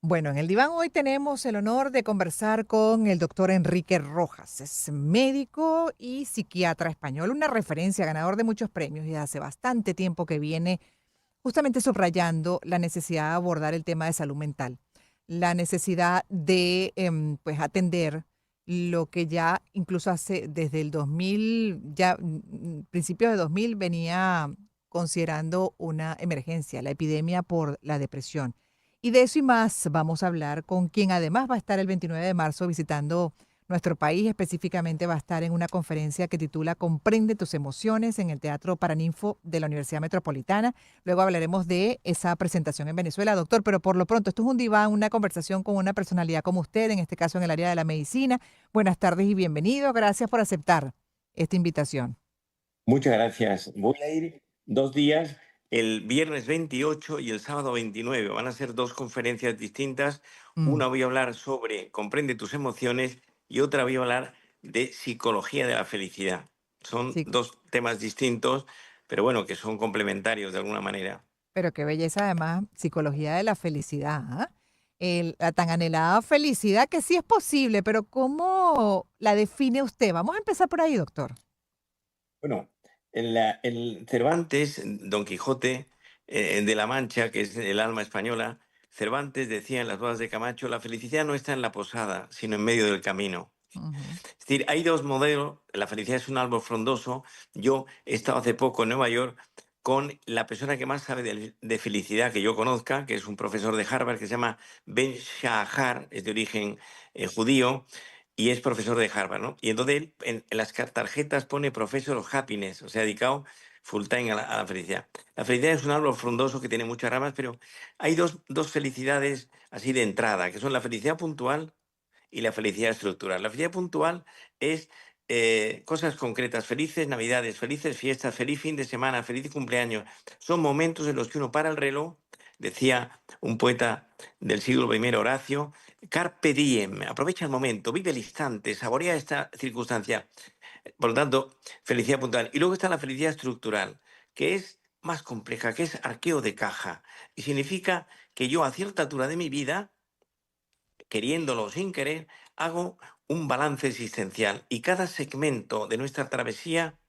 Bueno, en el diván hoy tenemos el honor de conversar con el doctor Enrique Rojas. Es médico y psiquiatra español, una referencia, ganador de muchos premios y hace bastante tiempo que viene justamente subrayando la necesidad de abordar el tema de salud mental, la necesidad de pues atender lo que ya incluso hace desde el 2000, ya principios de 2000 venía considerando una emergencia, la epidemia por la depresión. Y de eso y más vamos a hablar con quien además va a estar el 29 de marzo visitando nuestro país. Específicamente va a estar en una conferencia que titula Comprende tus emociones en el Teatro Paraninfo de la Universidad Metropolitana. Luego hablaremos de esa presentación en Venezuela, doctor, pero por lo pronto esto es un diván, una conversación con una personalidad como usted, en este caso en el área de la medicina. Buenas tardes y bienvenido. Gracias por aceptar esta invitación. Muchas gracias. Voy a ir 2 días, el viernes 28 y el sábado 29. Van a ser dos conferencias distintas. Mm, Una voy a hablar sobre Comprende tus emociones y otra voy a hablar de psicología de la felicidad. Son sí, dos temas distintos, pero bueno, que son complementarios de alguna manera. pero qué belleza además, psicología de la felicidad, ¿ah? La tan anhelada felicidad que sí es posible, pero ¿cómo la define usted? Vamos a empezar por ahí, doctor. Bueno, el Cervantes, Don Quijote de la Mancha, que es el alma española, Cervantes decía en las bodas de Camacho, la felicidad no está en la posada, sino en medio del camino. Ujú, Es decir, hay dos modelos, la felicidad es un árbol frondoso. Yo he estado hace poco en Nueva York con la persona que más sabe de felicidad que yo conozca, que es un profesor de Harvard que se llama Ben Shahar, es de origen judío, y es profesor de Harvard, ¿no? Y entonces él en las tarjetas pone Professor of Happiness, o sea, dedicado full time a la felicidad. La felicidad es un árbol frondoso que tiene muchas ramas, pero hay dos felicidades así de entrada, que son la felicidad puntual y la felicidad estructural. La felicidad puntual es cosas concretas, felices navidades, felices fiestas, feliz fin de semana, feliz cumpleaños. Son momentos en los que uno para el reloj, decía un poeta del siglo I, Horacio, carpe diem, aprovecha el momento, vive el instante, saborea esta circunstancia. Por lo tanto, felicidad puntual. Y luego está la felicidad estructural, que es más compleja, que es arqueo de caja. Y significa que yo a cierta altura de mi vida, queriéndolo o sin querer, hago un balance existencial y cada segmento de nuestra travesía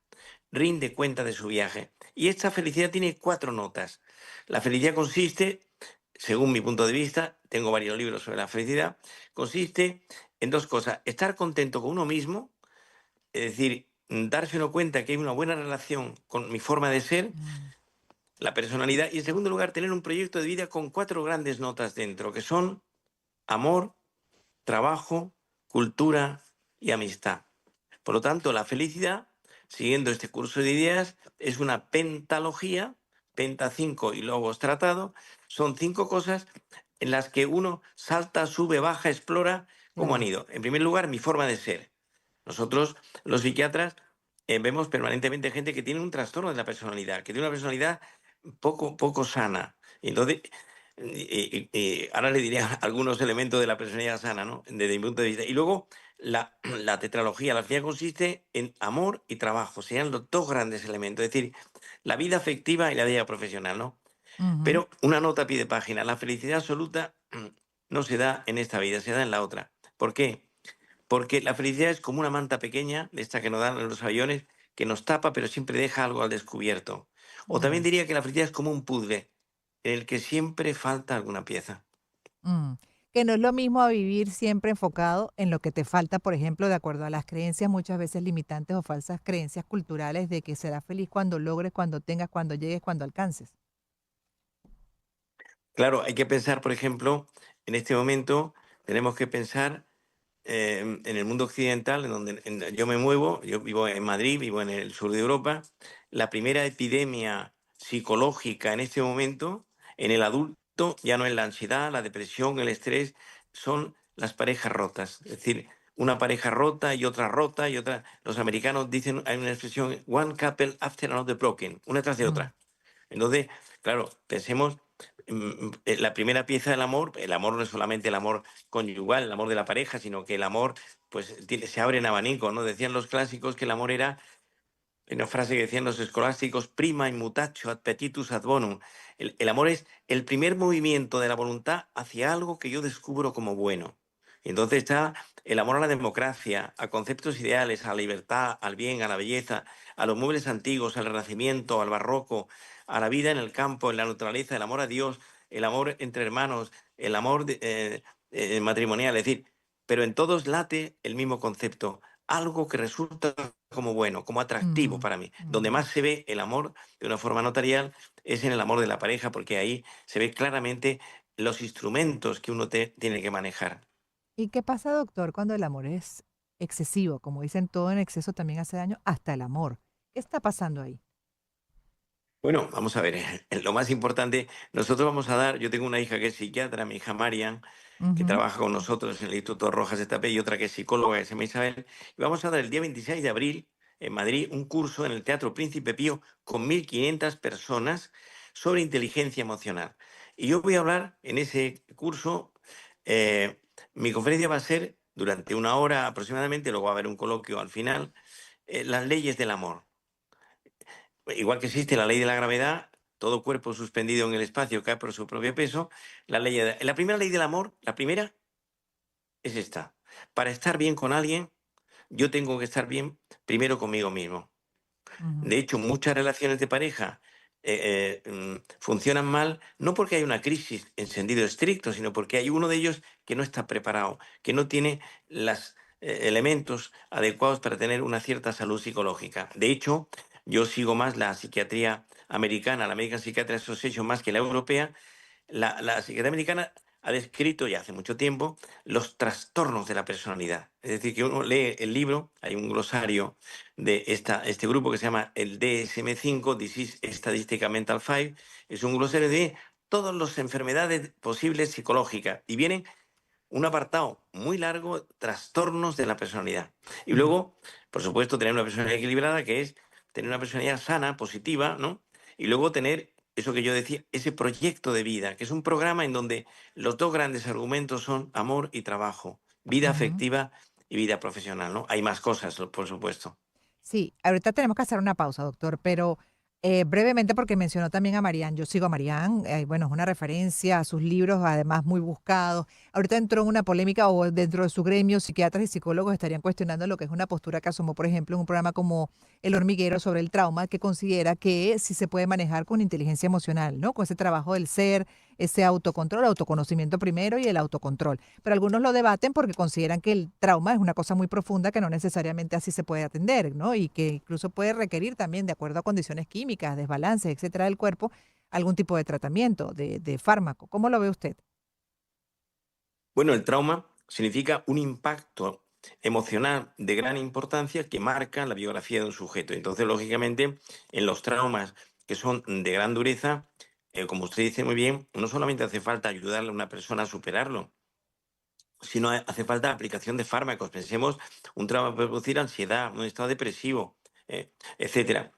rinde cuenta de su viaje. Y esta felicidad tiene cuatro notas. La felicidad consiste, según mi punto de vista, tengo varios libros sobre la felicidad, consiste en dos cosas: estar contento con uno mismo, es decir, darse uno cuenta que hay una buena relación con mi forma de ser, mm. la personalidad, y en segundo lugar, tener un proyecto de vida con cuatro grandes notas dentro, que son amor, trabajo, cultura y amistad. Por lo tanto, la felicidad, siguiendo este curso de ideas, es una pentalogía, penta 5 y logos tratado, son cinco cosas en las que uno salta, sube, baja, explora cómo han Claro. ido. En primer lugar, mi forma de ser. Nosotros, los psiquiatras, vemos permanentemente gente que tiene un trastorno de la personalidad, que tiene una personalidad poco sana. Y entonces, ahora le diré algunos elementos de la personalidad sana, ¿no? Desde mi punto de vista. Y luego, la tetralogía, la felicidad consiste en amor y trabajo, serían los dos grandes elementos, es decir, la vida afectiva y la vida profesional, ¿no? Ujú. Pero una nota a pie de página, la felicidad absoluta no se da en esta vida, se da en la otra. ¿Por qué? Porque la felicidad es como una manta pequeña, de esta que nos dan en los aviones, que nos tapa pero siempre deja algo al descubierto. O también Mm, diría que la felicidad es como un puzzle, en el que siempre falta alguna pieza. mm. Que no es lo mismo a vivir siempre enfocado en lo que te falta, por ejemplo, de acuerdo a las creencias muchas veces limitantes o falsas creencias culturales de que serás feliz cuando logres, cuando tengas, cuando llegues, cuando alcances. Claro, hay que pensar, por ejemplo, en este momento tenemos que pensar en el mundo occidental, en donde yo me muevo, yo vivo en Madrid, vivo en el sur de Europa. La primera epidemia psicológica en este momento, en el adulto, ya no es la ansiedad, la depresión, el estrés, son las parejas rotas. Es decir, una pareja rota y otra rota y otra. Los americanos dicen, hay una expresión, one couple after another broken, una tras de Mm, otra. Entonces, claro, pensemos, la primera pieza del amor, el amor no es solamente el amor conyugal, el amor de la pareja, sino que el amor, pues, se abre en abanico, ¿no? Decían los clásicos que el amor era, en una frase que decían los escolásticos, prima in mutatio ad petitus ad bonum. El amor es el primer movimiento de la voluntad hacia algo que yo descubro como bueno. Entonces está el amor a la democracia, a conceptos ideales, a la libertad, al bien, a la belleza, a los muebles antiguos, al renacimiento, al barroco, a la vida en el campo, en la naturaleza, el amor a Dios, el amor entre hermanos, el amor matrimonial, es decir, pero en todos late el mismo concepto, algo que resulta como bueno, como atractivo Ujú, para mí. Donde ujú. más se ve el amor de una forma notarial es en el amor de la pareja, porque ahí se ve claramente los instrumentos que uno tiene que manejar. ¿Y qué pasa, doctor, cuando el amor es excesivo? Como dicen, todo en exceso también hace daño, hasta el amor. ¿Qué está pasando ahí? Bueno, vamos a ver, lo más importante, nosotros vamos a dar, yo tengo una hija que es psiquiatra, mi hija Marian, que Ujú, trabaja con nosotros en el Instituto Rojas de Tapé, y otra que es psicóloga, que se llama Isabel, y vamos a dar el día 26 de abril en Madrid un curso en el Teatro Príncipe Pío con 1.500 personas sobre inteligencia emocional. Y yo voy a hablar en ese curso, eh, mi conferencia va a ser durante una hora aproximadamente, luego va a haber un coloquio al final, las leyes del amor. Igual que existe la ley de la gravedad, todo cuerpo suspendido en el espacio cae por su propio peso. La primera ley del amor, la primera es esta. Para estar bien con alguien, yo tengo que estar bien primero conmigo mismo. ujú, De hecho, muchas relaciones de pareja funcionan mal, no porque hay una crisis en sentido estricto, sino porque hay uno de ellos que no está preparado, que no tiene los elementos adecuados para tener una cierta salud psicológica. De hecho, yo sigo más la psiquiatría americana, la American Psychiatric Association, más que la europea. La psiquiatría americana ha descrito ya hace mucho tiempo los trastornos de la personalidad. Es decir, que uno lee el libro, hay un glosario de este grupo que se llama el DSM-5, Disease Statistical Mental 5, es un glosario de todas las enfermedades posibles psicológicas y vienen un apartado muy largo, trastornos de la personalidad. Y ujú. luego, por supuesto, tener una personalidad equilibrada, que es tener una personalidad sana, positiva, ¿no? Y luego tener eso que yo decía, ese proyecto de vida, que es un programa en donde los dos grandes argumentos son amor y trabajo, vida Ujú. afectiva y vida profesional, ¿no? Hay más cosas, por supuesto. Sí, ahorita tenemos que hacer una pausa, doctor, pero brevemente porque mencionó también a Marianne. Yo sigo a Marianne, bueno, es una referencia a sus libros, además muy buscados. Ahorita entró en una polémica o dentro de su gremio, psiquiatras y psicólogos estarían cuestionando lo que es una postura que asomó, por ejemplo, en un programa como El Hormiguero sobre el trauma, que considera que sí se puede manejar con inteligencia emocional, ¿no? Con ese trabajo del ser, ese autocontrol, autoconocimiento primero y el autocontrol. Pero algunos lo debaten porque consideran que el trauma es una cosa muy profunda que no necesariamente así se puede atender, ¿no? Y que incluso puede requerir también, de acuerdo a condiciones químicas, desbalances, etcétera, del cuerpo, algún tipo de tratamiento, de fármaco. ¿Cómo lo ve usted? Bueno, el trauma significa un impacto emocional de gran importancia que marca la biografía de un sujeto. Entonces, lógicamente, en los traumas que son de gran dureza, como usted dice muy bien, no solamente hace falta ayudarle a una persona a superarlo, sino hace falta aplicación de fármacos. Pensemos, un trauma puede producir ansiedad, un estado depresivo, etcétera.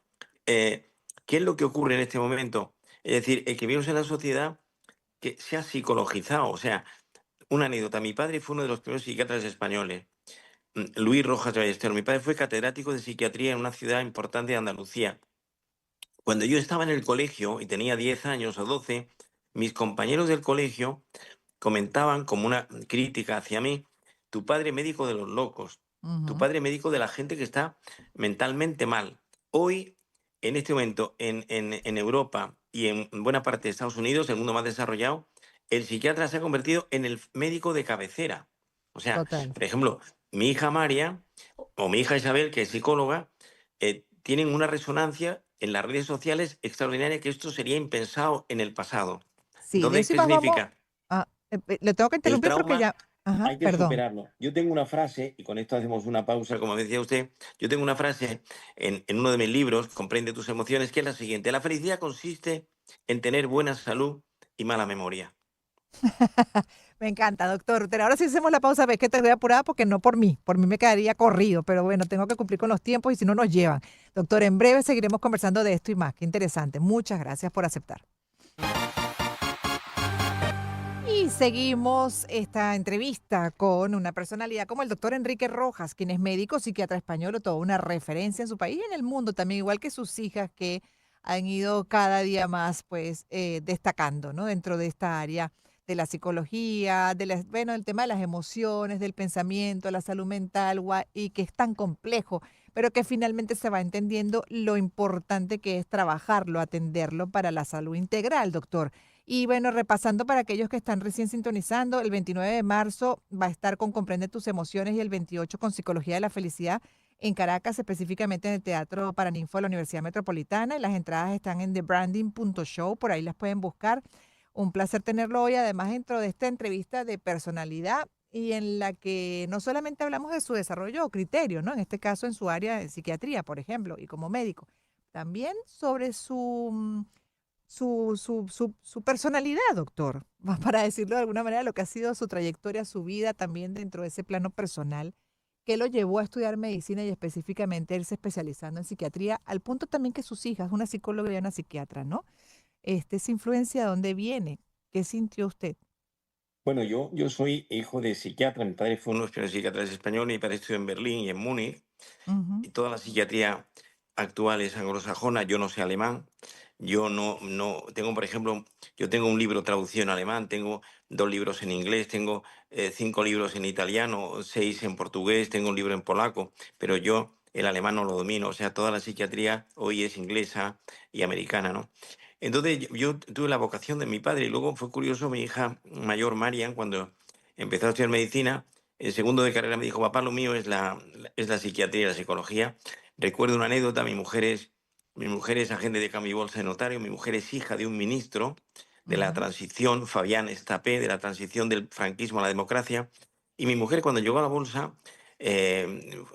Eh, ¿Qué es lo que ocurre en este momento? Es decir, el que vivimos en la sociedad que se ha psicologizado, o sea, una anécdota. Mi padre fue uno de los primeros psiquiatras españoles, Luis Rojas de Ballesteros. Mi padre fue catedrático de psiquiatría en una ciudad importante de Andalucía. Cuando yo estaba en el colegio y tenía 10 años o 12, mis compañeros del colegio comentaban como una crítica hacia mí: tu padre médico de los locos, tu Ujú. padre médico de la gente que está mentalmente mal. Hoy, en este momento, en Europa y en buena parte de Estados Unidos, el mundo más desarrollado, el psiquiatra se ha convertido en el médico de cabecera. O sea, Total. por ejemplo, mi hija María o mi hija Isabel, que es psicóloga, tienen una resonancia en las redes sociales extraordinaria, que esto sería impensado en el pasado. Sí, de Entonces, eso y ¿qué más vamos. significa? Le tengo que El interrumpir porque trauma ya. Ajá, hay que perdón. superarlo. Yo tengo una frase, y con esto hacemos una pausa, como decía usted, yo tengo una frase en uno de mis libros, Comprende tus emociones, que es la siguiente: la felicidad consiste en tener buena salud y mala memoria. Me encanta, doctor. Pero ahora sí hacemos la pausa, ves que te voy apurada porque no por mí me quedaría corrido, pero bueno, tengo que cumplir con los tiempos y si no nos llevan. Doctor, en breve seguiremos conversando de esto y más. Qué interesante. Muchas gracias por aceptar. Y seguimos esta entrevista con una personalidad como el doctor Enrique Rojas, quien es médico, psiquiatra español, o toda una referencia en su país y en el mundo también, igual que sus hijas que han ido cada día más, pues, destacando, ¿no? Dentro de esta área de la psicología, bueno, el tema de las emociones, del pensamiento, la salud mental, y que es tan complejo, pero que finalmente se va entendiendo lo importante que es trabajarlo, atenderlo para la salud integral, doctor. Y bueno, repasando para aquellos que están recién sintonizando, el 29 de marzo va a estar con Comprende tus emociones y el 28 con Psicología de la Felicidad en Caracas, específicamente en el Teatro Paraninfo de la Universidad Metropolitana. Y las entradas están en thebranding.show, por ahí las pueden buscar. Un placer tenerlo hoy, además, dentro de esta entrevista de personalidad y en la que no solamente hablamos de su desarrollo o criterio, ¿no? En este caso, en su área de psiquiatría, por ejemplo, y como médico, también sobre su personalidad, doctor, para decirlo de alguna manera, lo que ha sido su trayectoria, su vida también dentro de ese plano personal, que lo llevó a estudiar medicina y específicamente irse especializando en psiquiatría, al punto también que sus hijas, una psicóloga y una psiquiatra, ¿no? Esa influencia, ¿de dónde viene? ¿Qué sintió usted? Bueno, yo soy hijo de psiquiatra. Mi padre fue uno de los primeros psiquiatras españoles. Mi padre estudió en Berlín y en Múnich. Ujú, Y toda la psiquiatría actual es anglosajona. Yo no sé alemán. Yo no tengo, por ejemplo, yo tengo un libro traducido en alemán, tengo 2 libros en inglés, tengo 5 libros en italiano, 6 en portugués, tengo un libro en polaco, pero yo el alemán no lo domino. O sea, toda la psiquiatría hoy es inglesa y americana, ¿no? Entonces yo tuve la vocación de mi padre y luego fue curioso, mi hija mayor, Marian, cuando empezó a estudiar medicina, en segundo de carrera me dijo, papá, lo mío es la psiquiatría y la psicología. Recuerdo una anécdota, mi mujer es agente de cambio y bolsa de notario, mi mujer es hija de un ministro de la ujú, transición, Fabián Estapé, de la transición del franquismo a la democracia, y mi mujer cuando llegó a la bolsa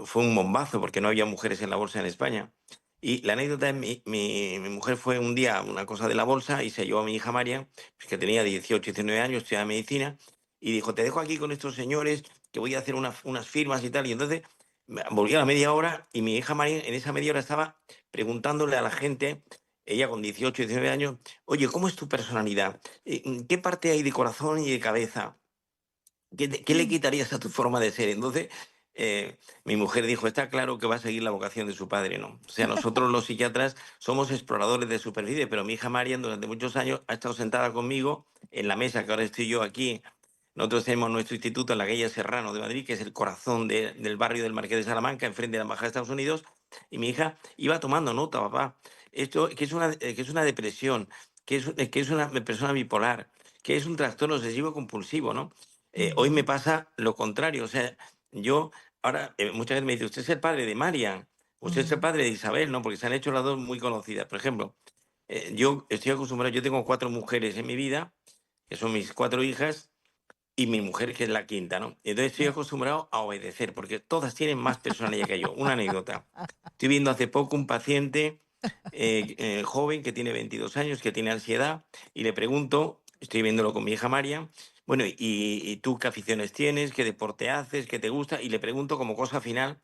fue un bombazo porque no había mujeres en la bolsa en España. Y la anécdota es, mi mujer fue un día a una cosa de la bolsa y se llevó a mi hija María, pues que tenía 18, 19 años, estudiaba medicina, y dijo, te dejo aquí con estos señores, que voy a hacer unas firmas y tal. Y entonces volví a la media hora y mi hija María en esa media hora estaba preguntándole a la gente, ella con 18, 19 años, oye, ¿cómo es tu personalidad? ¿Qué parte hay de corazón y de cabeza? ¿Qué le mm, quitarías a tu forma de ser? Entonces, mi mujer dijo, está claro que va a seguir la vocación de su padre, ¿no? O sea, nosotros los psiquiatras somos exploradores de superficie, pero mi hija Marian durante muchos años ha estado sentada conmigo en la mesa que ahora estoy yo aquí. Nosotros tenemos nuestro instituto en la calle Serrano de Madrid, que es el corazón del barrio del Marqués de Salamanca, enfrente de la Embajada de Estados Unidos, y mi hija iba tomando nota, papá. Esto, que es una depresión, que es una persona bipolar, que es un trastorno obsesivo compulsivo, ¿no? Hoy me ujú, pasa lo contrario. O sea, yo ahora, muchas veces me dice, usted es el padre de Marian, usted es el ujú, padre de Isabel, ¿no? Porque se han hecho las dos muy conocidas. Por ejemplo, yo estoy acostumbrado, yo tengo 4 mujeres en mi vida, que son mis 4 hijas, y mi mujer, que es la quinta, ¿no? Entonces estoy eh, acostumbrado a obedecer, porque todas tienen más personalidad que yo. Una anécdota. Estoy viendo hace poco un paciente joven que tiene 22 años, que tiene ansiedad, y le pregunto, estoy viéndolo con mi hija María, bueno, ¿y tú qué aficiones tienes? ¿Qué deporte haces? ¿Qué te gusta? Y le pregunto como cosa final,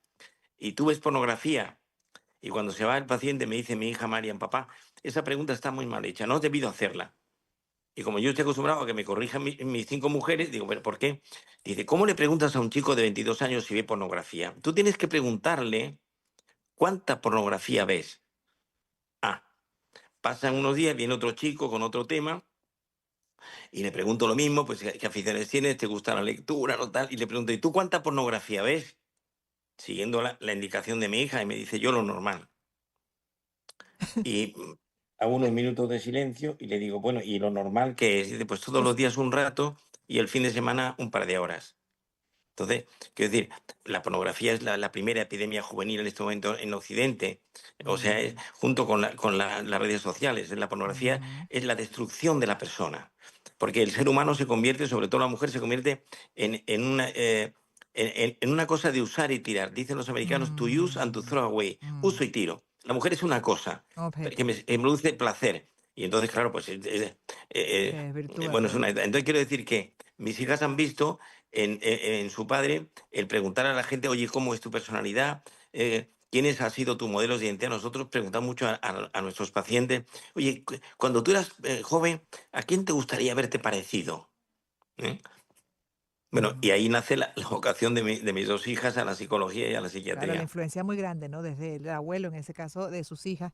¿y tú ves pornografía? Y cuando se va el paciente me dice mi hija Marian, papá, esa pregunta está muy mal hecha, no has debido hacerla. Y como yo estoy acostumbrado a que me corrijan mis 5 mujeres, digo, ¿pero por qué? Dice, ¿cómo le preguntas a un chico de 22 años si ve pornografía? Tú tienes que preguntarle cuánta pornografía ves. Ah, pasan unos días, viene otro chico con otro tema y le pregunto lo mismo, pues qué aficiones tienes, te gusta la lectura, no tal, y le pregunto, ¿y tú cuánta pornografía ves? Siguiendo la indicación de mi hija y me dice yo lo normal. Y hago unos minutos de silencio y le digo, bueno, ¿y lo normal qué es? Dice, pues todos los es- días un rato y el fin de semana un par de horas. Entonces, quiero decir, la pornografía es la primera epidemia juvenil en este momento en Occidente. O sea, mm, junto con las redes sociales. La pornografía ujú, es la destrucción de la persona. Porque el ser humano se convierte, sobre todo la mujer, se convierte en una cosa de usar y tirar. Dicen los americanos, to use and to mm, throw away. mm, Uso y tiro. La mujer es una cosa que objeto, me produce placer. Y entonces, claro, pues, se desvirtúa bueno, todo. entonces quiero decir que mis hijas han visto en su padre el preguntar a la gente, oye, ¿cómo es tu personalidad? ¿Quiénes ha sido tu modelo de identidad? Nosotros preguntamos mucho a nuestros pacientes, oye, cuando tú eras joven, ¿a quién te gustaría verte parecido? ¿Eh? Bueno, Ujú. y ahí nace la vocación de mis 2 hijas a la psicología y a la Claro, la psiquiatría. influencia muy grande, ¿no? Desde el abuelo, en ese caso, de sus hijas.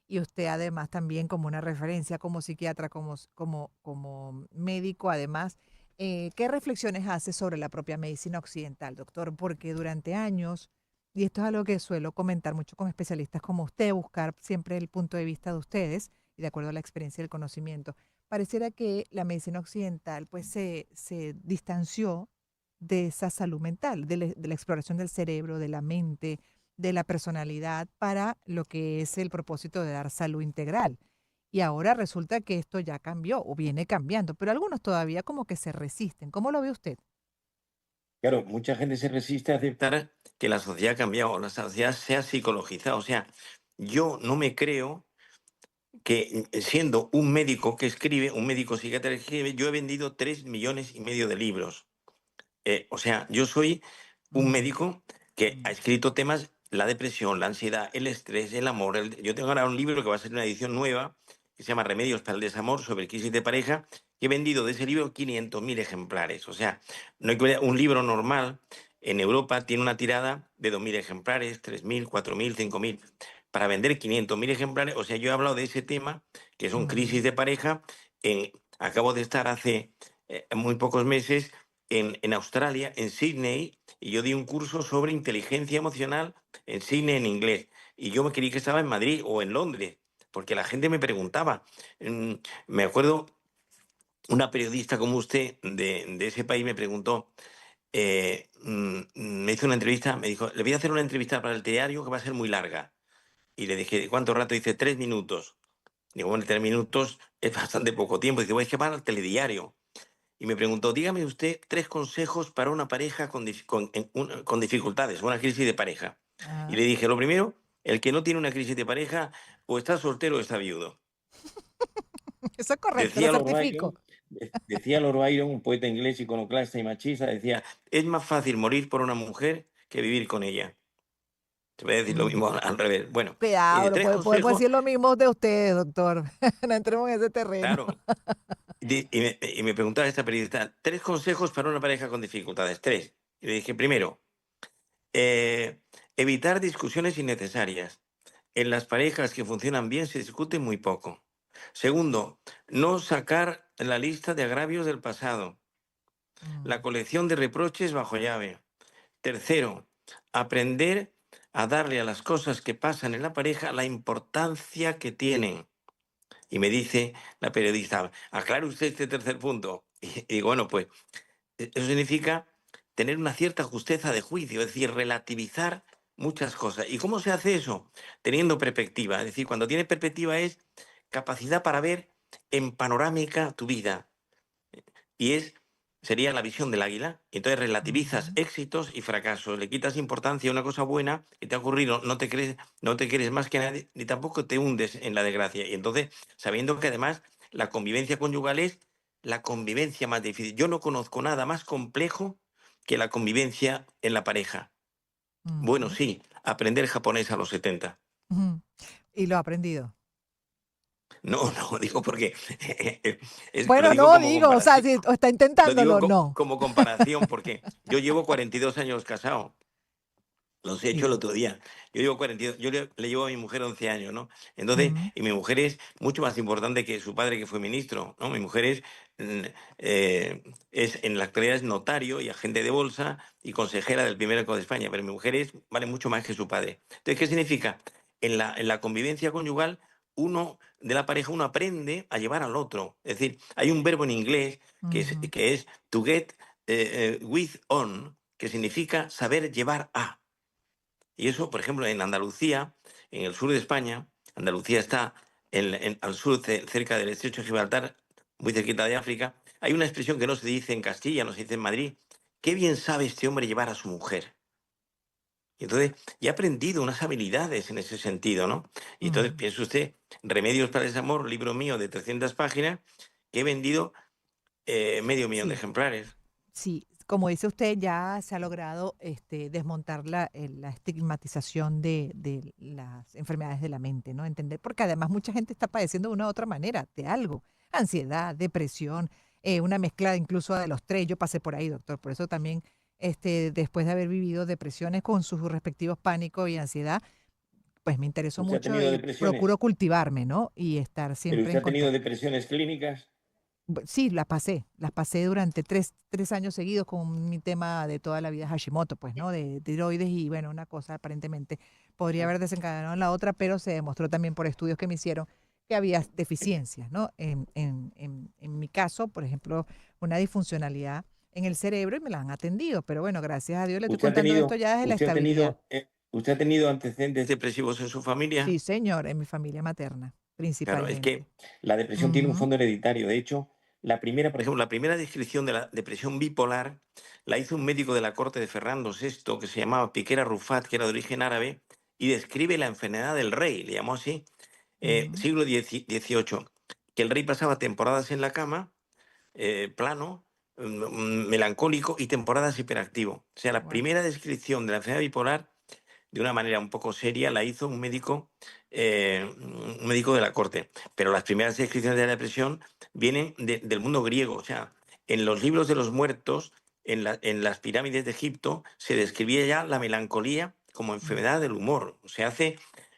y usted además también como una referencia como psiquiatra, como médico, además, ¿qué reflexiones hace sobre la propia medicina occidental, doctor? Porque durante años, y esto es algo que suelo comentar mucho con especialistas como usted, buscar siempre el punto de vista de ustedes y de acuerdo a la experiencia y el conocimiento, pareciera que la medicina occidental pues se distanció de esa salud mental, de la exploración del cerebro, de la mente, de la personalidad para lo que es el propósito de dar salud integral. Y ahora resulta que esto ya cambió o viene cambiando, pero algunos todavía como que se resisten. ¿Cómo lo ve usted? Claro, mucha gente se resiste a aceptar que la sociedad ha cambiado, la sociedad se ha psicologizado. O sea, yo no me creo que siendo un médico que escribe, un médico psiquiatra que escribe, yo he vendido 3,5 millones de libros. O sea, yo soy un Mm, médico que ha mm, escrito temas, la depresión, la ansiedad, el estrés, el amor. Yo tengo ahora un libro que va a ser una edición nueva, que se llama Remedios para el desamor, sobre crisis de pareja, que he vendido de ese libro 500.000 ejemplares. O sea, no hay que un libro normal en Europa tiene una tirada de 2.000 ejemplares, 3.000, 4.000, 5.000. Para vender 500.000 ejemplares, o sea, yo he hablado de ese tema, que son crisis mm, de pareja. Acabo de estar hace muy pocos meses en Australia, en Sydney, y yo di un curso sobre inteligencia emocional en Sydney en inglés. Y yo me creí que estaba en Madrid o en Londres, porque la gente me preguntaba. Me acuerdo, una periodista como usted de ese país me preguntó, me hizo una entrevista, me dijo, le voy a hacer una entrevista para el diario que va a ser muy larga. Y le dije, ¿cuánto rato? Dice, 3 minutos. Digo, bueno, 3 minutos es bastante poco tiempo. Dice, bueno, es que para el telediario. Y me preguntó, dígame usted 3 consejos para una pareja con dificultades, una crisis de pareja. Y ajá. le dije, lo primero, el que no tiene una crisis de pareja o está soltero o está viudo. Eso es correcto, lo Decía Lord certifico. Byron, decía Lord Byron, un poeta inglés iconoclasta y machista, decía, es más fácil morir por una mujer que vivir con ella. Se puede decir lo Mm. mismo al revés. Bueno, y Cuidado, de tres podemos consejos, decir lo mismo de ustedes, doctor. No entremos en ese terreno. claro. Y me preguntaba esta periodista, 3 consejos para una pareja con dificultades. Tres. Y le dije, primero, Eh, evitar discusiones innecesarias. En las parejas que funcionan bien se discute muy poco. Segundo, no sacar la lista de agravios del pasado, la Mm, colección de reproches bajo llave. Tercero, aprender a darle a las cosas que pasan en la pareja la importancia que tienen. Y me dice la periodista, aclare usted este tercer punto. Y bueno, pues eso significa tener una cierta justeza de juicio, es decir, relativizar muchas cosas. ¿Y cómo se hace eso? Teniendo perspectiva. Es decir, cuando tienes perspectiva es capacidad para ver en panorámica tu vida. Y sería la visión del águila. Entonces relativizas ujú, éxitos y fracasos, le quitas importancia a una cosa buena que te ha ocurrido, no te crees más que nadie, ni tampoco te hundes en la desgracia. Y entonces, sabiendo que además la convivencia conyugal es la convivencia más difícil. Yo no conozco nada más complejo que la convivencia en la pareja. Bueno, ujú, sí, aprender japonés a los 70. ujú. Y lo ha aprendido. No, no, digo porque lo Bueno, digo no como digo, o sea, comparación. si está Lo digo intentándolo, no. como comparación porque yo llevo 42 años casado. Los he hecho el Sí. otro día. Yo llevo 42, yo le llevo a mi mujer 11 años, ¿no? Entonces, Mm, y mi mujer es mucho más importante que su padre, que fue ministro, ¿no? Mi mujer mm, en la actualidad es notario y agente de bolsa y consejera del primer Banco de España, pero mi mujer vale mucho más que su padre. Entonces, ¿qué significa? En la convivencia conyugal, de la pareja, uno aprende a llevar al otro. Es decir, hay un verbo en inglés ujú, que es to get with on, que significa saber llevar a. Y eso, por ejemplo, en Andalucía, en el sur de España, Andalucía está al sur, cerca del estrecho de Gibraltar, muy cerquita de África, hay una expresión que no se dice en Castilla, no se dice en Madrid. Qué bien sabe este hombre llevar a su mujer. Y entonces, ya he aprendido unas habilidades en ese sentido, ¿no? Y entonces, ujú. piense usted, Remedios para el desamor, libro mío de 300 páginas, que he vendido medio millón de Sí. ejemplares. Sí, como dice usted, ya se ha logrado desmontar la estigmatización de las enfermedades de la mente, ¿no? Entender, porque además mucha gente está padeciendo de una u otra manera de algo, ansiedad, depresión, una mezcla incluso de los tres. Yo pasé por ahí, doctor, por eso también, después de haber vivido depresiones con sus respectivos pánicos y ansiedad, pues me interesó ¿Usted ha mucho tenido y procuro depresiones? cultivarme, ¿no? Y estar ¿Pero siempre usted en ha tenido contacto. depresiones clínicas? Sí, las pasé durante tres años seguidos con mi tema de toda la vida Hashimoto, pues, ¿no? De tiroides y bueno, una cosa aparentemente podría Ah, haber desencadenado en la otra, pero se demostró también por estudios que me hicieron que había deficiencias, ¿no? En mi caso, por ejemplo, una disfuncionalidad en el cerebro y me la han atendido, pero bueno, gracias a Dios le estoy ¿Usted ha contando esto tenido, ya desde la usted ha estabilidad. tenido, usted ha tenido antecedentes depresivos en su familia? Sí, señor, en mi familia materna, Claro, es que principalmente. la depresión tiene un Ujú, fondo hereditario. De hecho, por ejemplo, la primera descripción de la depresión bipolar la hizo un médico de la corte de Fernando VI que se llamaba Piquera Rufat, que era de origen árabe, y describe la enfermedad del rey, le llamó así, ujú, siglo XVIII, que el rey pasaba temporadas en la cama, plano, melancólico y temporadas hiperactivo. O sea, la guau, primera descripción de la enfermedad bipolar de una manera un poco seria la hizo un médico de la corte. Pero las primeras descripciones de la depresión vienen del mundo griego. O sea, en los libros de los muertos, en las pirámides de Egipto, se describía ya la melancolía como mm, enfermedad del humor. O sea, hace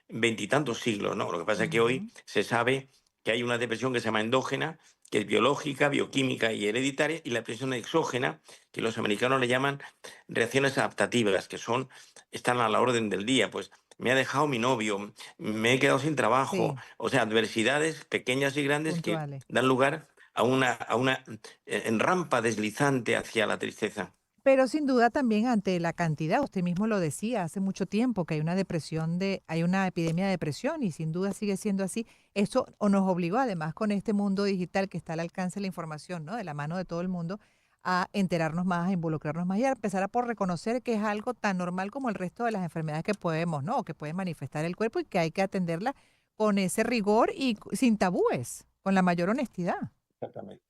veintitantos siglos, ¿no? Lo que pasa es que hoy ujú, se sabe que hay una depresión que se llama endógena, que es biológica, bioquímica y hereditaria, y la depresión exógena, que los americanos le llaman reacciones adaptativas, que están a la orden del día. Pues me ha dejado mi novio, me he quedado sin trabajo, sí, o sea, adversidades pequeñas y grandes que puntuales. dan lugar a una en rampa deslizante hacia la tristeza. Pero sin duda también ante la cantidad, usted mismo lo decía hace mucho tiempo que hay una epidemia de depresión y sin duda sigue siendo así. Eso o nos obligó además con este mundo digital que está al alcance de la información, ¿no? De la mano de todo el mundo, a enterarnos más, a involucrarnos más y a empezar a por reconocer que es algo tan normal como el resto de las enfermedades que podemos, ¿no? Que pueden manifestar el cuerpo y que hay que atenderla con ese rigor y sin tabúes, con la mayor honestidad. Exactamente.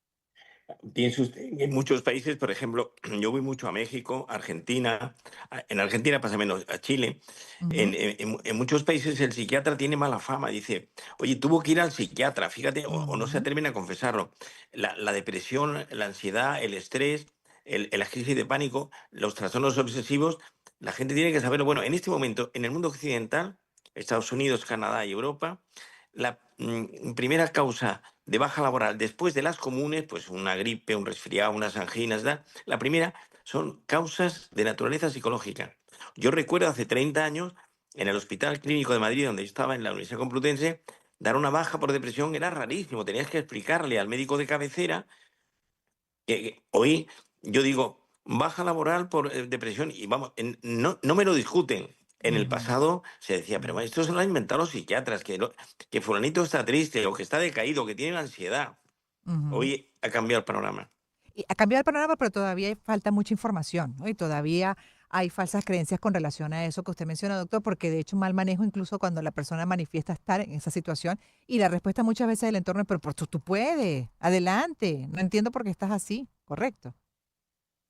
Piense usted que en muchos países, por ejemplo, yo voy mucho a México, Argentina, en Argentina pasa menos, a Chile, Ujú, en muchos países el psiquiatra tiene mala fama, dice, oye, tuvo que ir al psiquiatra, fíjate, o no se ujú, atreven a confesarlo. La depresión, la ansiedad, el estrés, la crisis de pánico, los trastornos obsesivos, la gente tiene que saberlo. Bueno, en este momento, en el mundo occidental, Estados Unidos, Canadá y Europa, la primera causa de baja laboral después de las comunes, pues una gripe, un resfriado, unas anginas, la primera son causas de naturaleza psicológica. Yo recuerdo hace 30 años, en el Hospital Clínico de Madrid, donde yo estaba en la Universidad Complutense, dar una baja por depresión era rarísimo. Tenías que explicarle al médico de cabecera que hoy yo digo, baja laboral por depresión y vamos, no, no me lo discuten. En el ujú, pasado se decía, pero mm, bueno, esto se lo han inventado los psiquiatras, que fulanito está triste o que está decaído, que tiene ansiedad. ujú. Hoy ha cambiado el panorama. Y ha cambiado el panorama, pero todavía falta mucha información, ¿no? Y todavía hay falsas creencias con relación a eso que usted menciona, doctor, porque de hecho mal manejo incluso cuando la persona manifiesta estar en esa situación y la respuesta muchas veces del entorno es, pero pues, tú puedes, adelante, no entiendo por qué estás así, correcto.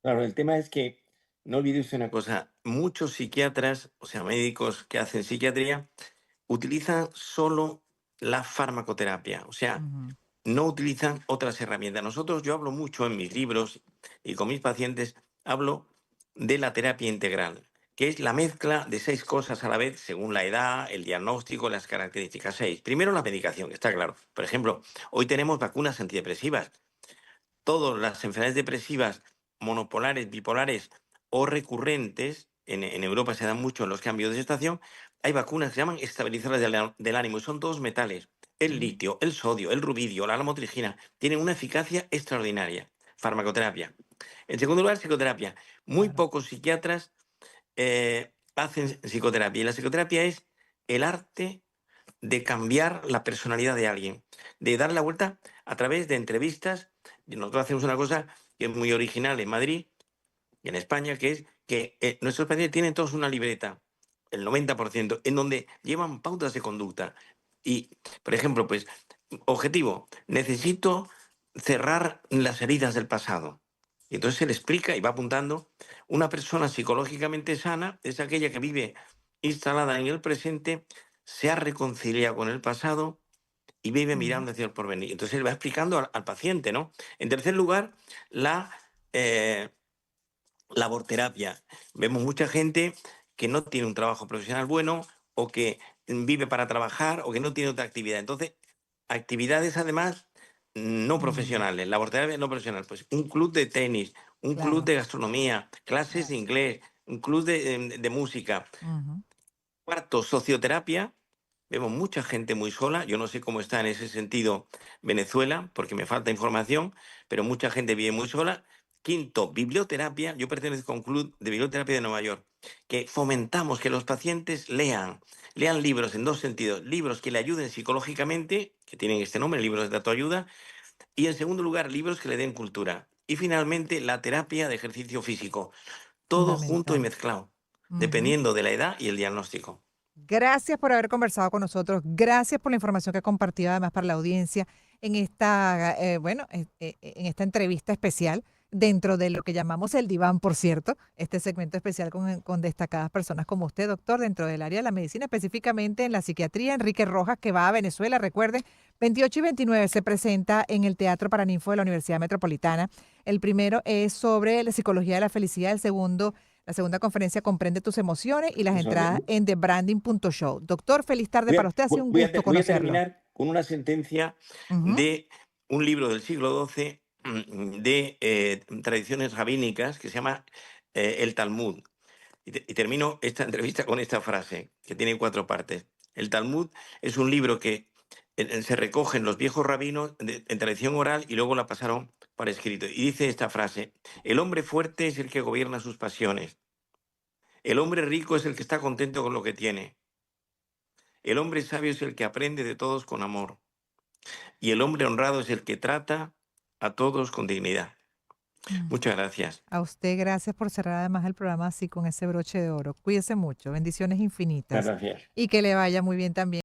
Claro, el tema es que no olvide usted una cosa, muchos psiquiatras, o sea, médicos que hacen psiquiatría, utilizan solo la farmacoterapia, o sea, Ujú, no utilizan otras herramientas. Yo hablo mucho en mis libros y con mis pacientes, hablo de la terapia integral, que es la mezcla de 6 cosas a la vez según la edad, el diagnóstico, las características. 6. Primero, la medicación, está claro. Por ejemplo, hoy tenemos vacunas antidepresivas. Todas las enfermedades depresivas monopolares, bipolares o recurrentes, en Europa se dan mucho en los cambios de estación, hay vacunas que se llaman estabilizadoras del ánimo y son todos metales. El mm, litio, el sodio, el rubidio, la lamotrigina tienen una eficacia extraordinaria. Farmacoterapia. En segundo lugar, psicoterapia. Muy claro. pocos psiquiatras hacen psicoterapia y la psicoterapia es el arte de cambiar la personalidad de alguien, de dar la vuelta a través de entrevistas. Y nosotros hacemos una cosa que es muy original en Madrid y en España, que es que nuestros pacientes tienen todos una libreta, el 90%, en donde llevan pautas de conducta. Y, por ejemplo, pues, objetivo, necesito cerrar las heridas del pasado. Y entonces se le explica y va apuntando, una persona psicológicamente sana es aquella que vive instalada en el presente, se ha reconciliado con el pasado y vive Ujú, mirando hacia el porvenir. Entonces él va explicando al paciente, ¿no? En tercer lugar, la eh, laborterapia. Vemos mucha gente que no tiene un trabajo profesional bueno o que vive para trabajar o que no tiene otra actividad. Entonces, actividades además no Mm, profesionales, laboratoria no profesional, pues un club de tenis, un club claro. de gastronomía, clases de Gracias. inglés, un club de música. Ujú. Cuarto, socioterapia. Vemos mucha gente muy sola. Yo no sé cómo está en ese sentido Venezuela, porque me falta información, pero mucha gente vive muy sola. Quinto, biblioterapia. Yo pertenezco a un club de biblioterapia de Nueva York, que fomentamos que los pacientes lean libros en dos sentidos. Libros que le ayuden psicológicamente, que tienen este nombre, libros de autoayuda, y en segundo lugar, libros que le den cultura. Y finalmente, la terapia de ejercicio físico. Todo junto y Fundamental. mezclado, Ujú. dependiendo de la edad y el diagnóstico. Gracias por haber conversado con nosotros. Gracias por la información que ha compartido además para la audiencia en esta, bueno, en esta entrevista especial dentro de lo que llamamos el diván, por cierto, este segmento especial con destacadas personas como usted, doctor, dentro del área de la medicina, específicamente en la psiquiatría. Enrique Rojas, que va a Venezuela, recuerden, 28 y 29 se presenta en el Teatro Paraninfo de la Universidad Metropolitana. El primero es sobre la psicología de la felicidad, el segundo la segunda conferencia comprende tus emociones y las Eso es. entradas en thebranding.show. Doctor, feliz tarde para usted. Ha sido un gusto Voy a conocerlo. terminar con una sentencia Ujú. de un libro del siglo XII de tradiciones rabínicas que se llama el Talmud. Y termino esta entrevista con esta frase, que tiene cuatro partes. El Talmud es un libro que se recogen los viejos rabinos en tradición oral y luego la pasaron para escrito. Y dice esta frase: el hombre fuerte es el que gobierna sus pasiones. El hombre rico es el que está contento con lo que tiene. El hombre sabio es el que aprende de todos con amor. Y el hombre honrado es el que trata a todos con dignidad. Mm. Muchas gracias. A usted, gracias por cerrar además el programa así con ese broche de oro. Cuídese mucho. Bendiciones Muchas infinitas. gracias. Y que le vaya muy bien también.